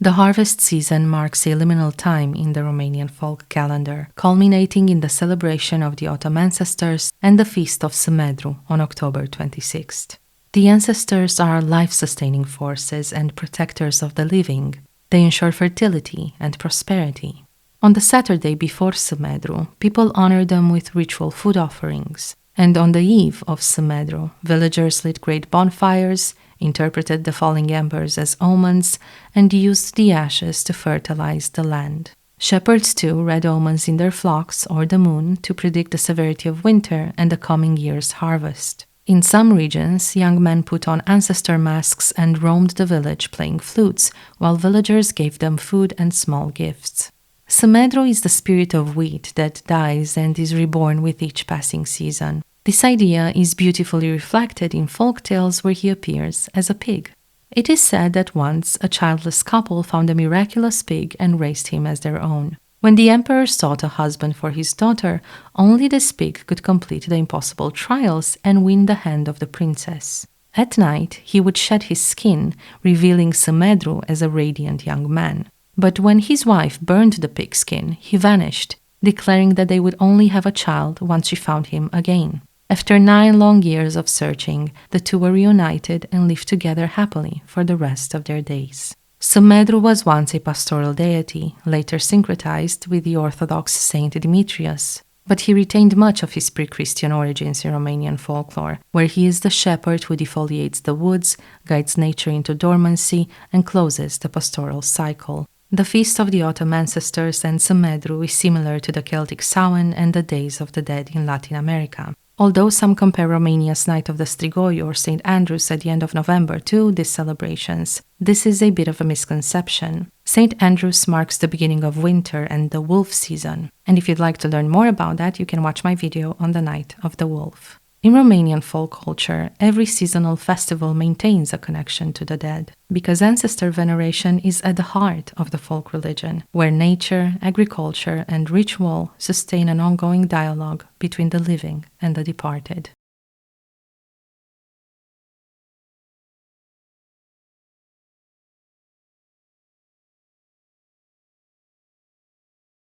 The harvest season marks a liminal time in the Romanian folk calendar, culminating in the celebration of the autumn ancestors and the feast of Sâmedru on October 26th. The ancestors are life-sustaining forces and protectors of the living. They ensure fertility and prosperity. On the Saturday before Sâmedru, people honor them with ritual food offerings. And on the eve of Sâmedru, villagers lit great bonfires, interpreted the falling embers as omens, and used the ashes to fertilize the land. Shepherds too read omens in their flocks or the moon to predict the severity of winter and the coming year's harvest. In some regions, young men put on ancestor masks and roamed the village playing flutes, while villagers gave them food and small gifts. Sâmedru is the spirit of wheat that dies and is reborn with each passing season. This idea is beautifully reflected in folk tales where he appears as a pig. It is said that once a childless couple found a miraculous pig and raised him as their own. When the emperor sought a husband for his daughter, only this pig could complete the impossible trials and win the hand of the princess. At night, he would shed his skin, revealing Sâmedru as a radiant young man. But when his wife burned the pig's skin, he vanished, declaring that they would only have a child once she found him again. After 9 long years of searching, the two were reunited and lived together happily for the rest of their days. Sâmedru was once a pastoral deity, later syncretized with the Orthodox Saint Demetrius, but he retained much of his pre-Christian origins in Romanian folklore, where he is the shepherd who defoliates the woods, guides nature into dormancy, and closes the pastoral cycle. The Feast of the Autumn Ancestors and Sâmedru is similar to the Celtic Samhain and the Days of the Dead in Latin America. Although some compare Romania's Night of the Strigoi or St. Andrew's at the end of November to these celebrations, this is a bit of a misconception. St. Andrew's marks the beginning of winter and the wolf season, and if you'd like to learn more about that, you can watch my video on the Night of the Wolf. In Romanian folk culture, every seasonal festival maintains a connection to the dead, because ancestor veneration is at the heart of the folk religion, where nature, agriculture, and ritual sustain an ongoing dialogue between the living and the departed.